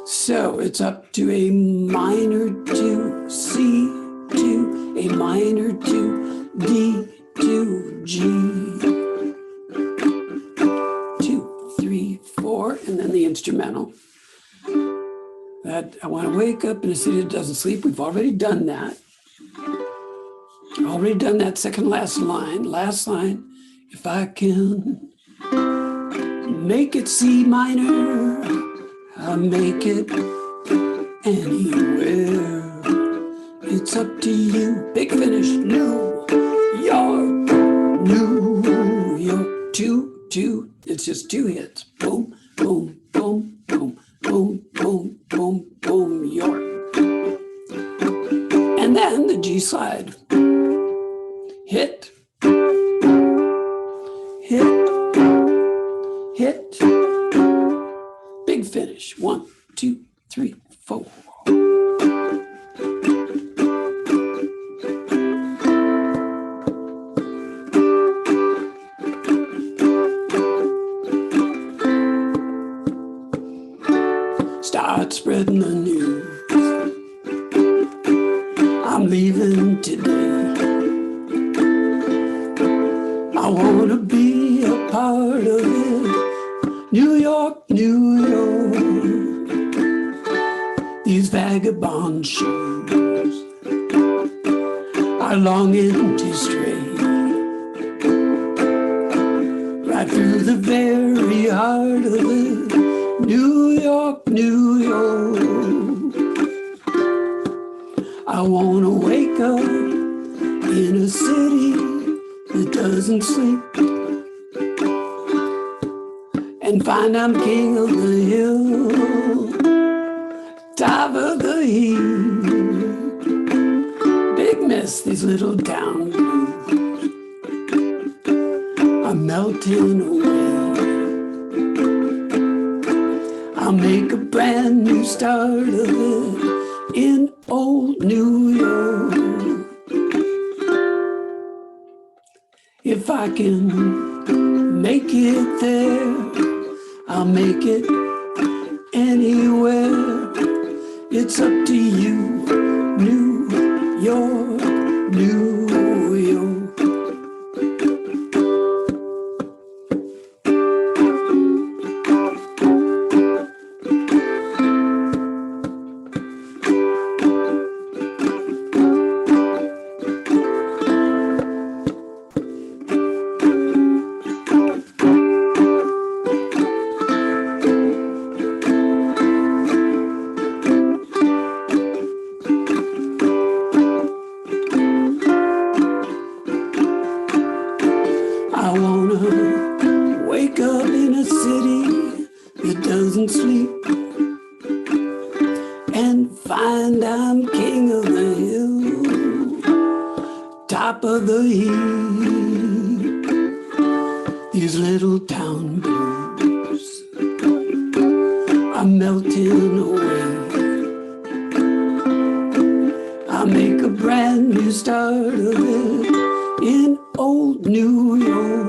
So it's up to A minor 2, C 2, A minor 2, D 2, G. 2, 3, 4, and then the instrumental. That I want to wake up in a city that doesn't sleep. We've already done that. Already done that second last line. Last line, if I can make it C minor, I'll make it anywhere. It's up to you. Big finish, New York, New York, two. It's just two hits. Boom, boom, boom, boom, boom, boom, boom, boom, York. And then the G slide. Hit, hit, hit. Big finish. 1, 2, 3, 4. Start spreading the news. I'm leaving today. I want to be a part of it. New York, New York. These vagabond shoes are longing to stray right through the very heart of it. New York, New York. I want to wake up in a city that doesn't sleep and find I'm king of the hill, top of the heap. Big miss, these little town blues are melting away. I'll make a brand new start of it in old New York. If I can make it there, I'll make it anywhere. It's up to you, New York, New York. I wanna wake up in a city that doesn't sleep and find I'm king of the hill, top of the heap. These little town blues are melting away. I'll make a brand new start of it in old New York.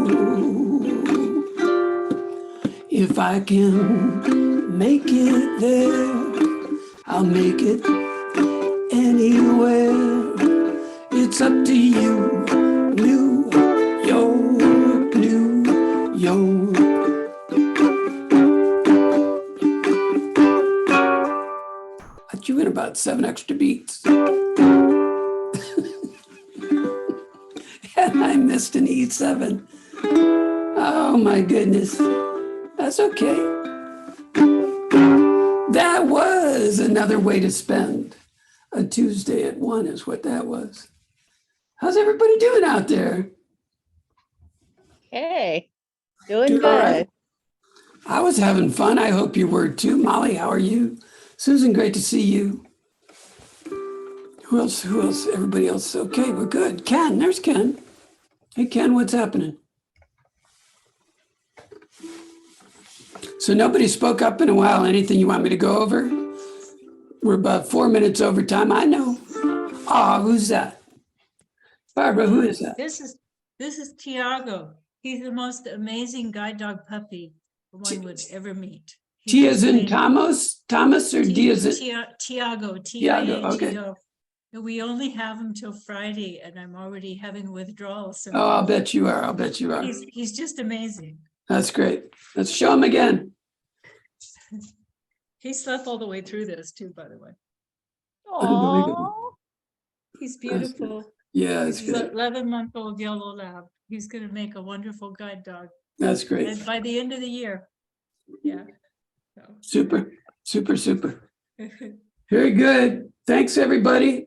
If I can make it there, I'll make it anywhere. It's up to you, New York, New York. I threw in about 7 extra beats. And I missed an E7. Oh my goodness. That's okay. That was another way to spend a Tuesday at 1 is what that was. How's everybody doing out there? Hey, doing Doing good. all right? I was having fun. I hope you were too. Molly, how are you? Susan, great to see you. Who else? Everybody else? Okay, we're good. Ken, there's Ken. Hey, Ken, what's happening? So nobody spoke up in a while. Anything you want me to go over? We're about 4 minutes over time. I know. Who's that? Barbara, who is that? This is Tiago. He's the most amazing guide dog puppy one would ever meet. T as in Thomas or D as in? Tiago, Tiago, Tiago. okay. And we only have him till Friday, and I'm already having withdrawal. So Oh, I'll bet you are. he's just amazing. That's great. Let's show him again. He slept all the way through this too, by the way. Unbelievable. He's beautiful. Yeah, that's He's an good. 11-month-old yellow lab. He's going to make a wonderful guide dog. That's great. And by the end of the year. Yeah. So. Super. Very good. Thanks, everybody.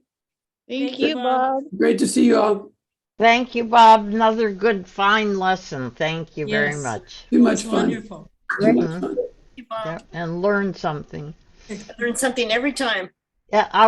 Thank you, Bob. Great to see you all. Thank you, Bob. Another good, fine lesson. Thank you very Yes. much. Too much It's fun. wonderful. Too much Mhm. fun. Thank you, Bob. Yep, and learn something. I learn something every time. Yeah, I